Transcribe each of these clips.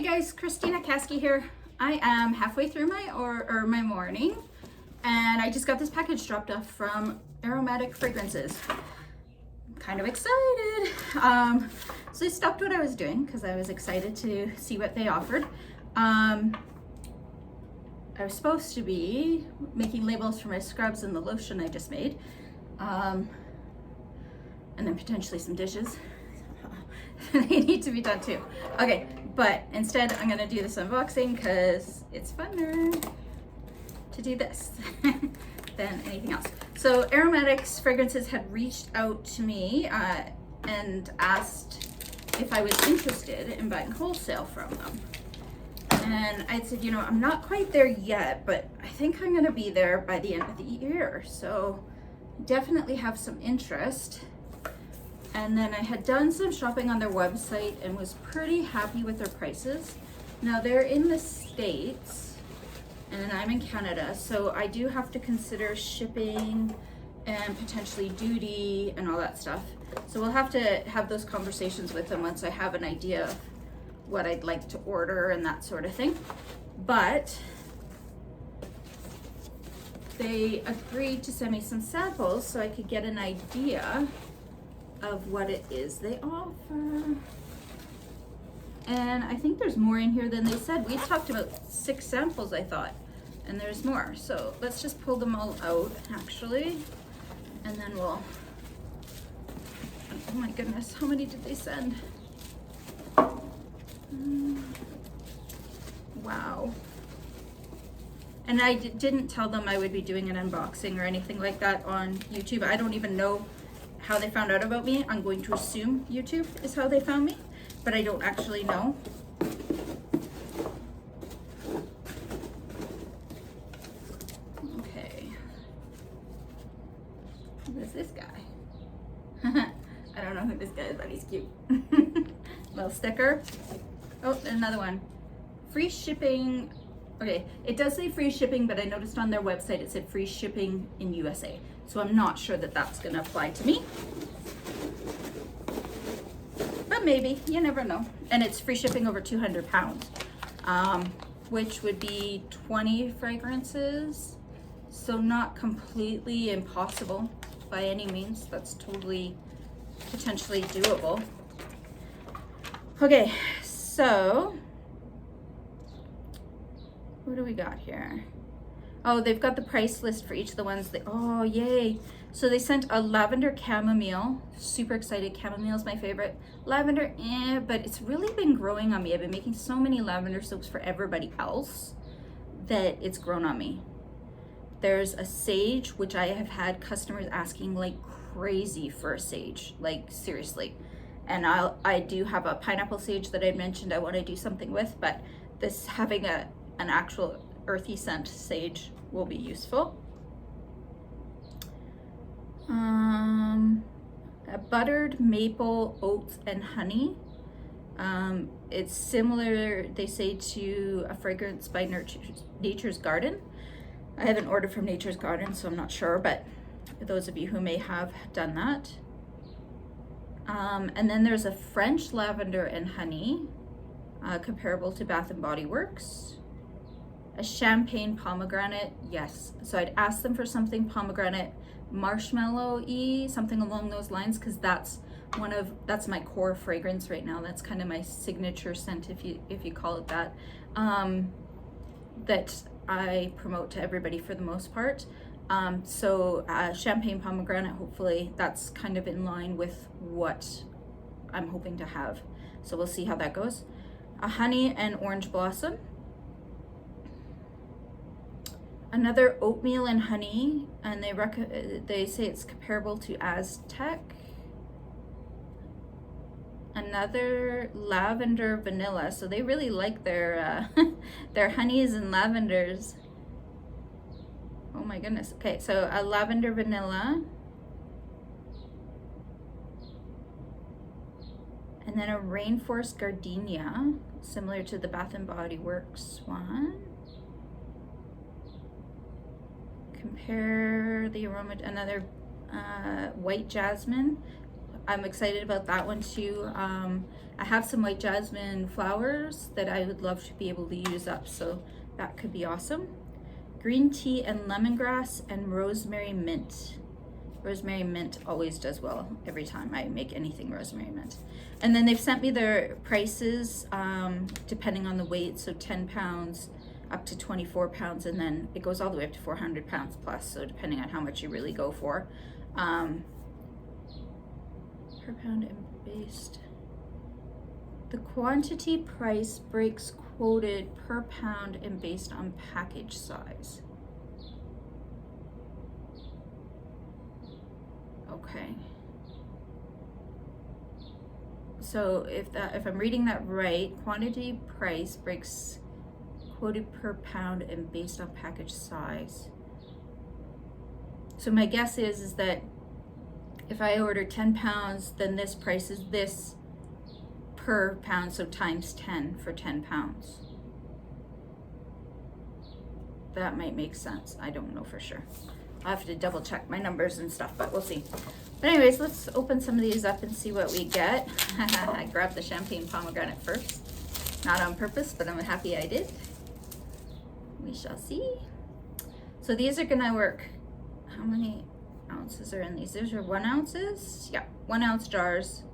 guys, Christina Kasky here. I am halfway through my morning, and I just got this package dropped off from Aromatic Fragrances. I'm kind of excited. So I stopped what I was doing because I was excited to see what they offered. I was supposed to be making labels for my scrubs and the lotion I just made, and then potentially some dishes. They need to be done too. Okay, but instead I'm gonna do this unboxing because it's funner to do this than anything else. So Aromatic's Fragrances had reached out to me and asked if I was interested in buying wholesale from them. And I said, you know, I'm not quite there yet, but I think I'm gonna be there by the end of the year. So definitely have some interest. And then I had done some shopping on their website and was pretty happy with their prices. Now they're in the States and I'm in Canada, so I do have to consider shipping and potentially duty and all that stuff. So we'll have to have those conversations with them once I have an idea of what I'd like to order and that sort of thing. But they agreed to send me some samples so I could get an idea of what it is they offer. And I think there's more in here than they said. We talked about 6 samples, I thought, and there's more. So let's just pull them all out actually, and then we'll, oh my goodness, how many did they send? Wow. And I didn't tell them I would be doing an unboxing or anything like that on YouTube. I don't even know how they found out about me. I'm going to assume YouTube is how they found me, but I don't actually know. Okay. Who is this guy? I don't know who this guy is, but he's cute. Little sticker. Oh, there's another one. Free shipping. Okay, it does say free shipping, but I noticed on their website it said free shipping in USA. So I'm not sure that that's gonna apply to me. But maybe, you never know. And it's free shipping over 200 pounds, which would be 20 fragrances. So not completely impossible by any means. That's totally potentially doable. Okay, so what do we got here? Oh, they've got the price list for each of the ones. Oh, yay. So they sent a lavender chamomile. Super excited. Chamomile is my favorite. Lavender, but it's really been growing on me. I've been making so many lavender soaps for everybody else that it's grown on me. There's a sage, which I have had customers asking like crazy for a sage, like seriously. And I do have a pineapple sage that I mentioned I want to do something with, but this having an actual earthy scent sage will be useful. A buttered maple, oats, and honey. It's similar, they say, to a fragrance by Nature's Garden. I haven't ordered from Nature's Garden, so I'm not sure, but for those of you who may have done that. And then there's a French lavender and honey, comparable to Bath and Body Works. A champagne pomegranate, yes. So I'd ask them for something pomegranate marshmallow-y, something along those lines, because that's my core fragrance right now. That's kind of my signature scent, if you call it that, that I promote to everybody for the most part. So champagne pomegranate, hopefully that's kind of in line with what I'm hoping to have. So we'll see how that goes. A honey and orange blossom. Another oatmeal and honey, and they say it's comparable to Aztec. Another lavender vanilla, so they really like their their honeys and lavenders. Oh my goodness. Okay, so a lavender vanilla, and then a rainforest gardenia, similar to the Bath and Body Works one. Compare the aroma. Another white jasmine. I'm excited about that one too. I have some white jasmine flowers that I would love to be able to use up, so that could be awesome. Green tea and lemongrass and rosemary mint. Rosemary mint always does well every time I make anything rosemary mint. And then they've sent me their prices depending on the weight, so 10 pounds up to 24 pounds, and then it goes all the way up to 400 pounds plus, so depending on how much you really go for. Per pound and based. The quantity price breaks quoted per pound and based on package size. Okay. So if I'm reading that right, quantity price breaks quoted per pound and based on package size. So my guess is that if I order 10 pounds, then this price is this per pound, so times 10 for 10 pounds. That might make sense. I don't know for sure. I'll have to double check my numbers and stuff, but we'll see. But anyways, let's open some of these up and see what we get. I grabbed the champagne pomegranate first. Not on purpose, but I'm happy I did. We shall see. So these are gonna work. How many ounces are in these? These are 1 ounces? Yeah, 1 ounce jars.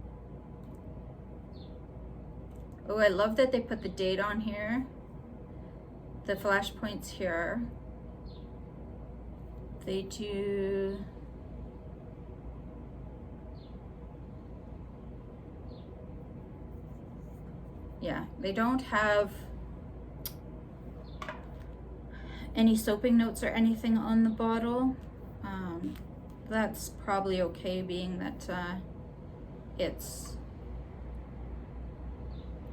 Oh, I love that they put the date on here. The flash points here. They do. Yeah, they don't have any soaping notes or anything on the bottle. That's probably okay, being that it's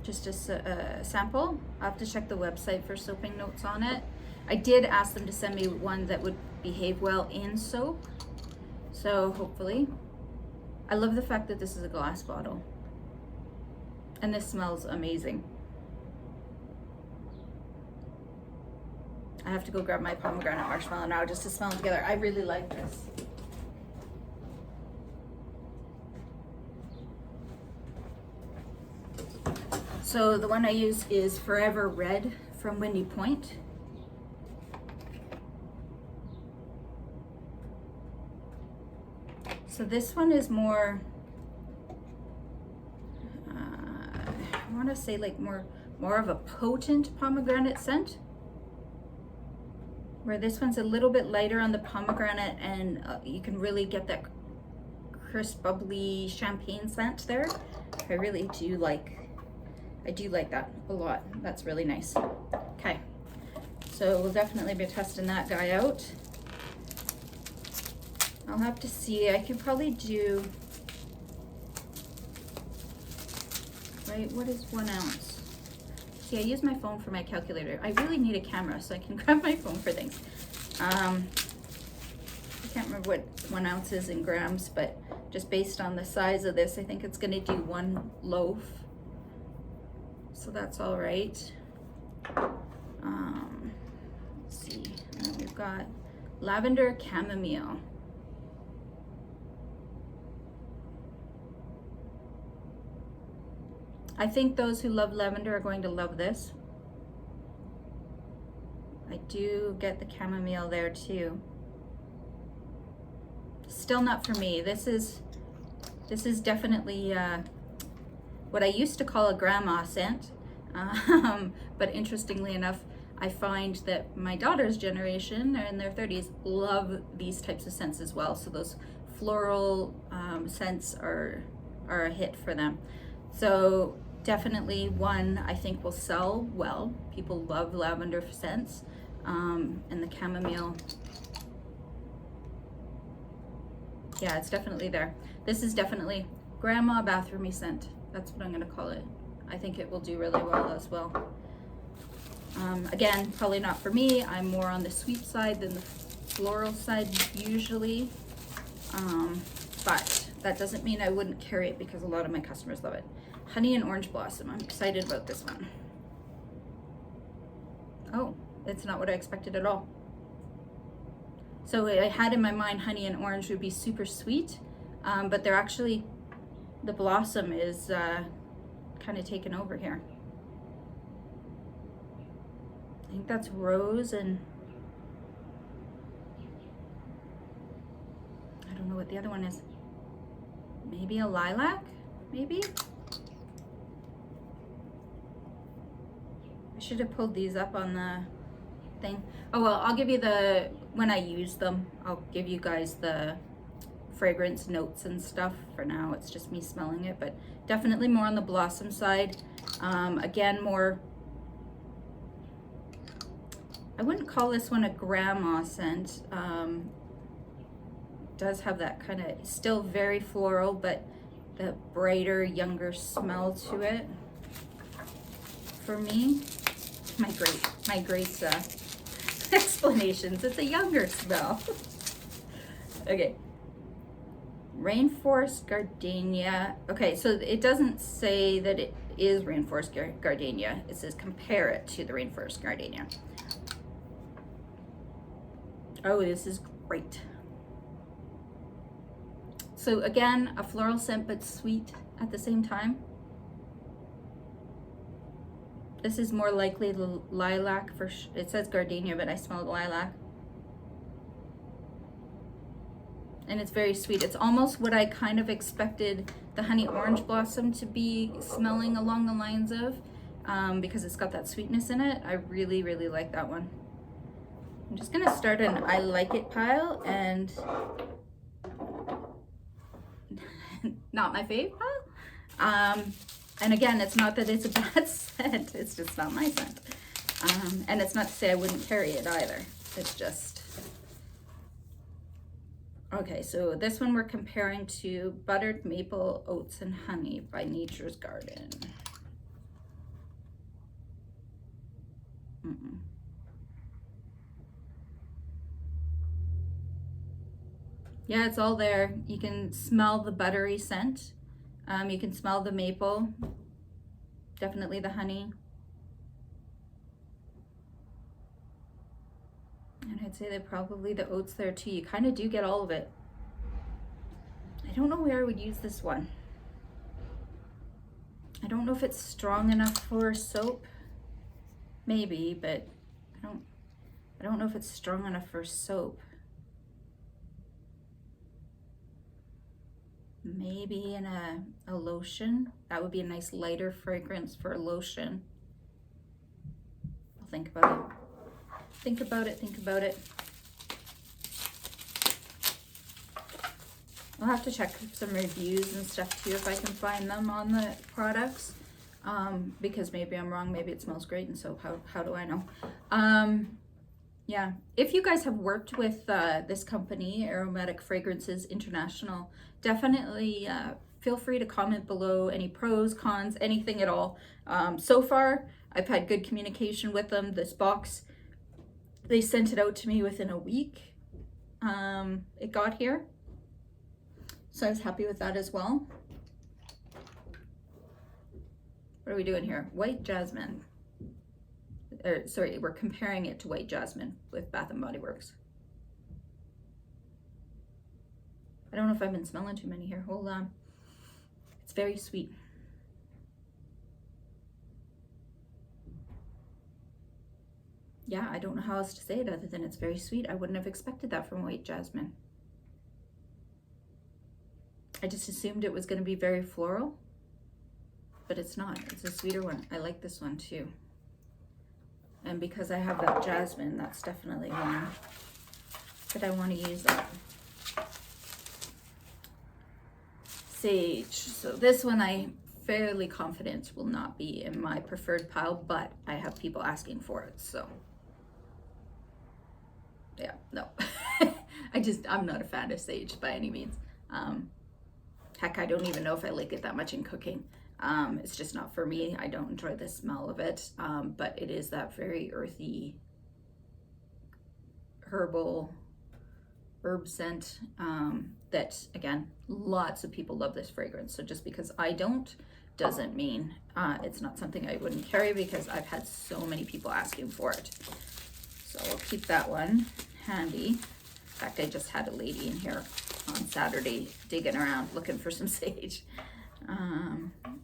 just a sample. I'll have to check the website for soaping notes on it. I did ask them to send me one that would behave well in soap, so hopefully. I love the fact that this is a glass bottle, and this smells amazing. I have to go grab my pomegranate marshmallow now just to smell them together. I really like this. So the one I use is Forever Red from Windy Point. So this one is more, I want to say like more of a potent pomegranate scent, where this one's a little bit lighter on the pomegranate, and you can really get that crisp, bubbly champagne scent there. I really do like, that a lot. That's really nice. Okay, so we'll definitely be testing that guy out. I'll have to see. I could probably do, right, what is 1 ounce? See, I use my phone for my calculator. I really need a camera so I can grab my phone for things. I can't remember what 1 ounce is in grams, but just based on the size of this, I think it's gonna do 1 loaf. So that's all right. Let's see, and then we've got lavender chamomile. I think those who love lavender are going to love this. I do get the chamomile there too. Still not for me. This is definitely what I used to call a grandma scent, but interestingly enough, I find that my daughter's generation, they're in their 30s, love these types of scents as well. So those floral scents are a hit for them. So definitely one I think will sell well. People love lavender scents, and the chamomile. Yeah, it's definitely there. This is definitely grandma bathroomy scent. That's what I'm gonna call it. I think it will do really well as well. Again, probably not for me. I'm more on the sweet side than the floral side usually. But that doesn't mean I wouldn't carry it because a lot of my customers love it. Honey and orange blossom. I'm excited about this one. Oh, it's not what I expected at all. So I had in my mind honey and orange would be super sweet, but they're actually, the blossom is kind of taken over here. I think that's rose, and I don't know what the other one is. Maybe a lilac, maybe? I should have pulled these up on the thing. Oh well, I'll give you when I use them, I'll give you guys the fragrance notes and stuff. For now, it's just me smelling it, but definitely more on the blossom side. Again, more, I wouldn't call this one a grandma scent. Does have that kind of, still very floral, but the brighter, younger smell to it. For me, my great explanations. It's a younger smell. Okay. Rainforest gardenia. Okay, so it doesn't say that it is rainforest gardenia. It says compare it to the rainforest gardenia. Oh, this is great. So again, a floral scent, but sweet at the same time. This is more likely the lilac for it says gardenia, but I smelled lilac. And it's very sweet. It's almost what I kind of expected the honey orange blossom to be smelling along the lines of, because it's got that sweetness in it. I really, really like that one. I'm just gonna start an I like it pile, and not my fave pile. And again, it's not that it's a bad scent, it's just not my scent. And it's not to say I wouldn't carry it either. It's just, okay, so this one we're comparing to Buttered Maple Oats and Honey by Nature's Garden. Yeah, it's all there. You can smell the buttery scent. You can smell the maple, definitely the honey. And I'd say that probably the oats there too. You kind of do get all of it. I don't know where I would use this one. I don't know if it's strong enough for soap. Maybe, but I don't know if it's strong enough for soap. Maybe in a lotion. That would be a nice lighter fragrance for a lotion. I'll think about it. Think about it. I'll have to check some reviews and stuff too if I can find them on the products, because maybe I'm wrong, maybe it smells great, and so how do I know? Yeah, if you guys have worked with this company, Aromatic Fragrances International, definitely feel free to comment below any pros, cons, anything at all. So far, I've had good communication with them. This box, they sent it out to me within a week. It got here, so I was happy with that as well. What are we doing here? White Jasmine. Sorry, we're comparing it to White Jasmine with Bath & Body Works. I don't know if I've been smelling too many here. Hold on. It's very sweet. Yeah, I don't know how else to say it other than it's very sweet. I wouldn't have expected that from White Jasmine. I just assumed it was going to be very floral, but it's not. It's a sweeter one. I like this one too. And because I have that jasmine, that's definitely one that I want to use up. Sage. So this one I'm fairly confident will not be in my preferred pile, but I have people asking for it, so yeah, no. I'm not a fan of sage by any means. Heck, I don't even know if I like it that much in cooking. It's just not for me. I don't enjoy the smell of it, but it is that very earthy, herbal herb scent that, again, lots of people love this fragrance. So just because I don't doesn't mean it's not something I wouldn't carry, because I've had so many people asking for it. So we'll keep that one handy. In fact, I just had a lady in here on Saturday digging around looking for some sage.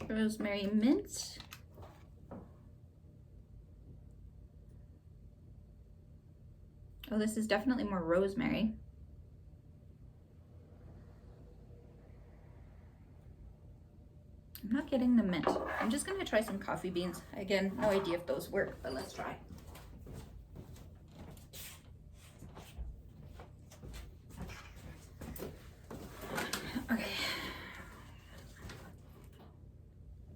Rosemary mint. Oh, this is definitely more rosemary. I'm not getting the mint. I'm just gonna try some coffee beans. Again, no idea if those work, but let's try. Okay.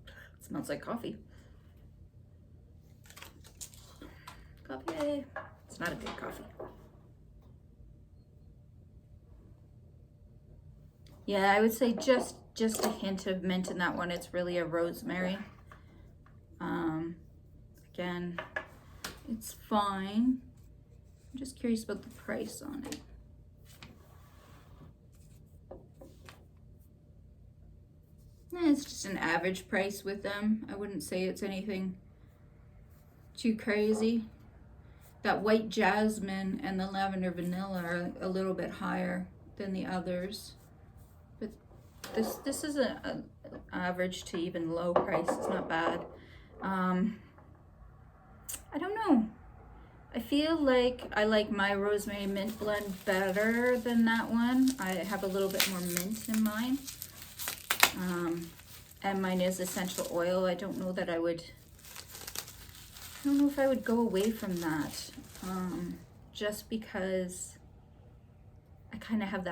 It smells like coffee. Coffee. It's not a good coffee. Yeah, I would say just a hint of mint in that one. It's really a rosemary. Again, it's fine. I'm just curious about the price on it. It's just an average price with them. I wouldn't say it's anything too crazy. That white jasmine and the lavender vanilla are a little bit higher than the others. But this is a average to even low price. It's not bad. I don't know. I feel like I like my rosemary mint blend better than that one. I have a little bit more mint in mine. And mine is essential oil. I don't know if I would go away from that. Just because I kind of have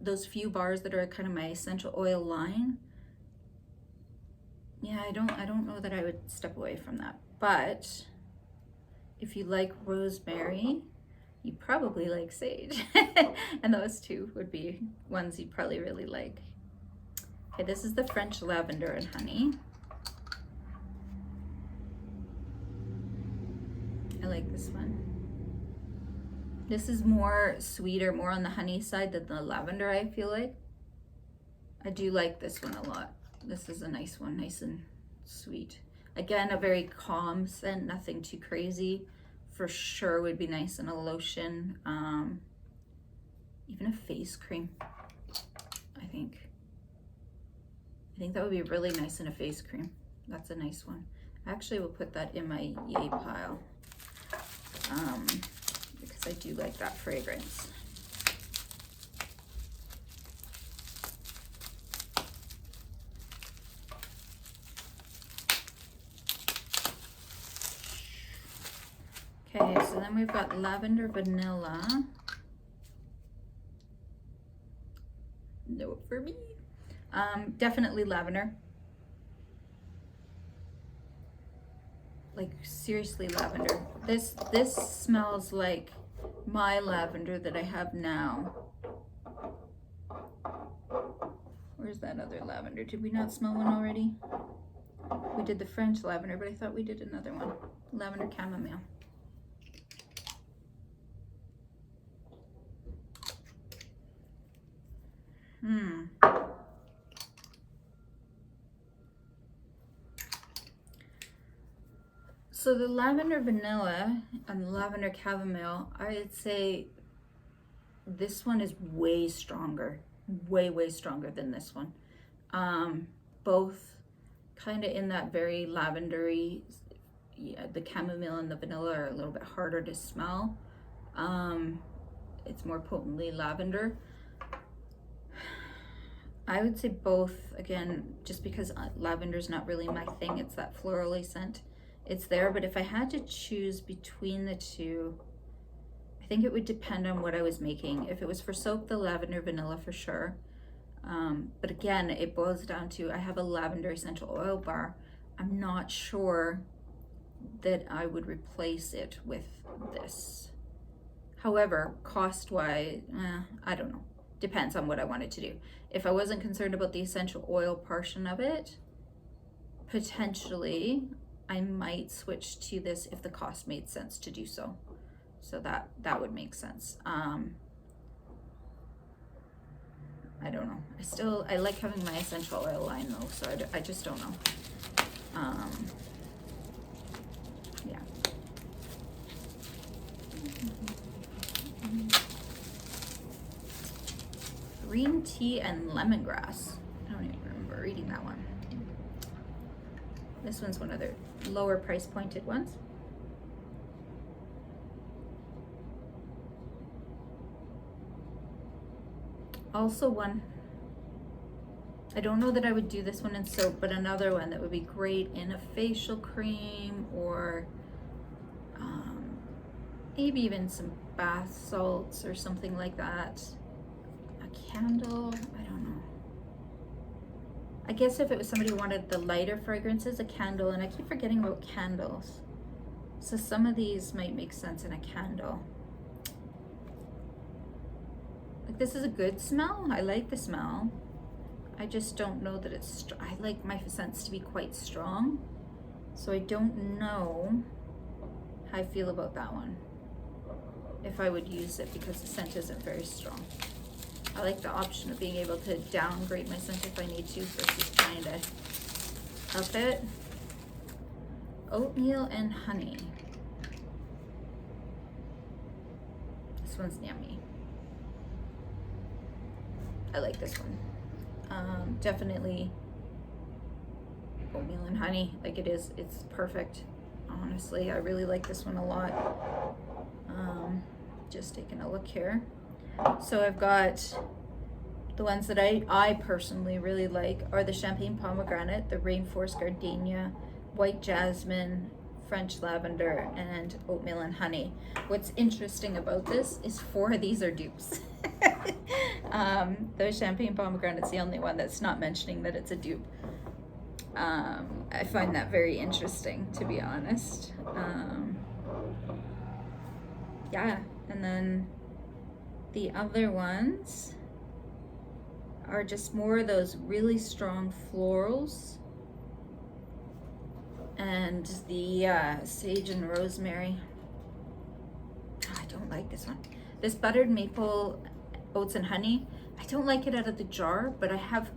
those few bars that are kind of my essential oil line. Yeah, I don't know that I would step away from that. But if you like rosemary, you probably like sage. And those two would be ones you'd probably really like. Okay, this is the French lavender and honey. I like this one. This is more sweeter, more on the honey side than the lavender, I feel like. I do like this one a lot. This is a nice one, nice and sweet. Again, a very calm scent, nothing too crazy. For sure would be nice in a lotion, even a face cream, I think. I think that would be really nice in a face cream. That's a nice one. Actually, we'll put that in my yay pile because I do like that fragrance. Okay, so then we've got lavender vanilla. No for me. Definitely lavender. Like seriously lavender. This smells like my lavender that I have now. Where's that other lavender? Did we not smell one already? We did the French lavender, but I thought we did another one. Lavender chamomile. So the lavender vanilla and the lavender chamomile, I'd say this one is way stronger, way stronger than this one. Both kind of in that very lavendery, yeah, the chamomile and the vanilla are a little bit harder to smell. It's more potently lavender. I would say both, again, just because lavender's not really my thing. It's that florally scent. It's there, but if I had to choose between the two, I think it would depend on what I was making. If it was for soap, the lavender vanilla for sure. But again, it boils down to, I have a lavender essential oil bar. I'm not sure that I would replace it with this. However, cost-wise, I don't know. Depends on what I wanted to do. If I wasn't concerned about the essential oil portion of it, potentially I might switch to this if the cost made sense to do so. So that would make sense. I don't know. I like having my essential oil line though, so I just don't know. Yeah. Green tea and lemongrass. I don't even remember reading that one. This one's one of their lower price pointed ones. Also one, I don't know that I would do this one in soap, but another one that would be great in a facial cream, or maybe even some bath salts or something like that. A candle, I don't know. I guess if it was somebody who wanted the lighter fragrances, a candle, and I keep forgetting about candles. So some of these might make sense in a candle. Like, this is a good smell. I like the smell. I just don't know that it's, I like my scents to be quite strong. So I don't know how I feel about that one. If I would use it, because the scent isn't very strong. I like the option of being able to downgrade my scent if I need to versus trying to up it. Oatmeal and honey. This one's yummy. I like this one. Definitely oatmeal and honey, like it's perfect. Honestly, I really like this one a lot. Just taking a look here. So I've got the ones that I personally really like are the Champagne Pomegranate, the Rainforest Gardenia, White Jasmine, French Lavender, and Oatmeal and Honey. What's interesting about this is 4 of these are dupes. The Champagne Pomegranate's the only one that's not mentioning that it's a dupe. I find that very interesting, to be honest. Yeah, and then the other ones are just more of those really strong florals, and the sage and rosemary. I don't like this one. This buttered maple oats and honey, I don't like it out of the jar, but I have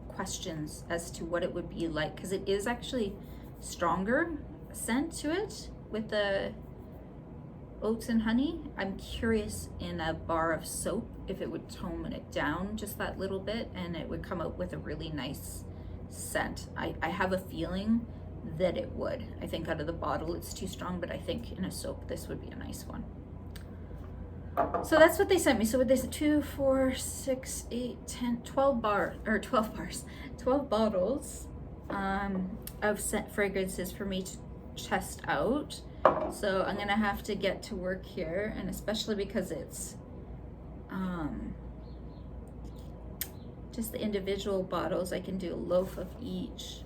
questions as to what it would be like, because it is actually stronger scent to it with the oats and honey. I'm curious in a bar of soap if it would tone it down just that little bit and it would come out with a really nice scent. I have a feeling that it would. I think out of the bottle it's too strong, but I think in a soap this would be a nice one. So that's what they sent me. So what they said, 2, 4, 6, 8, 10, 12 bottles of scent fragrances for me to test out. So I'm gonna have to get to work here, and especially because it's just the individual bottles, I can do a loaf of each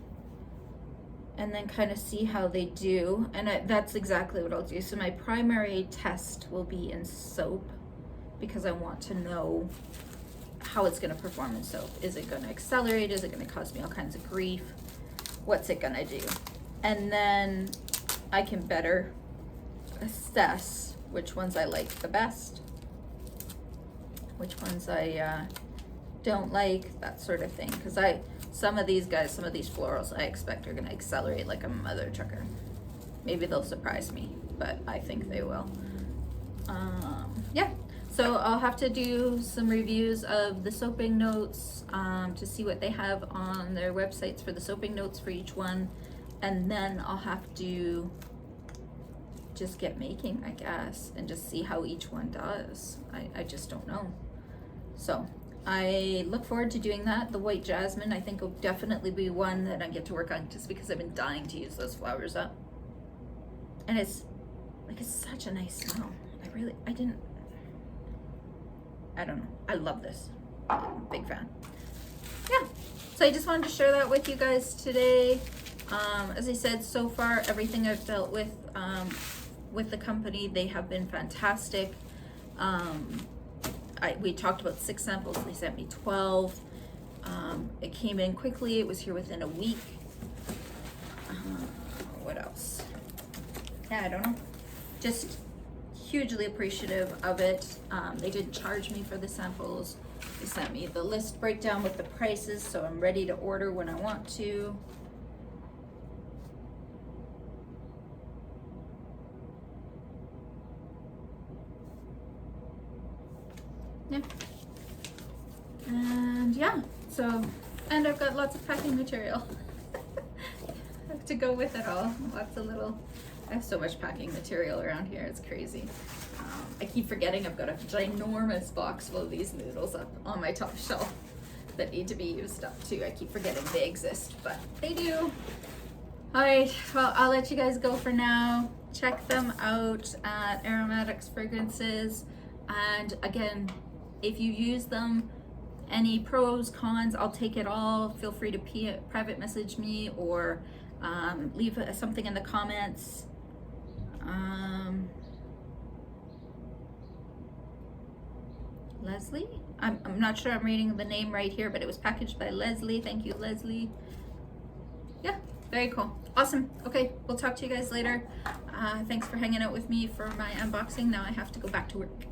and then kind of see how they do, and that's exactly what I'll do. So my primary test will be in soap, because I want to know how it's going to perform in soap. Is it going to accelerate? Is it going to cause me all kinds of grief? What's it going to do? And then I can better assess which ones I like the best, which ones I don't like, that sort of thing. Because some of these guys, some of these florals I expect are going to accelerate like a mother trucker. Maybe they'll surprise me, but I think they will. Yeah, so I'll have to do some reviews of the soaping notes to see what they have on their websites for the soaping notes for each one, and then I'll have to just get making, I guess, and just see how each one does. I just don't know. So I look forward to doing that. The White Jasmine, I think, will definitely be one that I get to work on, just because I've been dying to use those flowers up. And it's such a nice smell. I don't know. I love this. I'm a big fan. Yeah. So I just wanted to share that with you guys today. As I said, so far, everything I've dealt with the company, they have been fantastic. We talked about 6 samples, they sent me 12. It came in quickly, it was here within a week. What else? Yeah, I don't know. Just hugely appreciative of it. They didn't charge me for the samples. They sent me the list breakdown with the prices, so I'm ready to order when I want to. Yeah. And yeah, so, and I've got lots of packing material. I have to go with it all. Lots of little, I have so much packing material around here, it's crazy. I keep forgetting I've got a ginormous box full of these noodles up on my top shelf that need to be used up too. I keep forgetting they exist, but they do. All right, well, I'll let you guys go for now. Check them out at Aromatic's Fragrances. And again, if you use them, any pros, cons, I'll take it all. Feel free to private message me or leave something in the comments. Leslie? I'm not sure I'm reading the name right here, but it was packaged by Leslie. Thank you, Leslie. Yeah, very cool. Awesome. Okay, we'll talk to you guys later. Thanks for hanging out with me for my unboxing. Now I have to go back to work.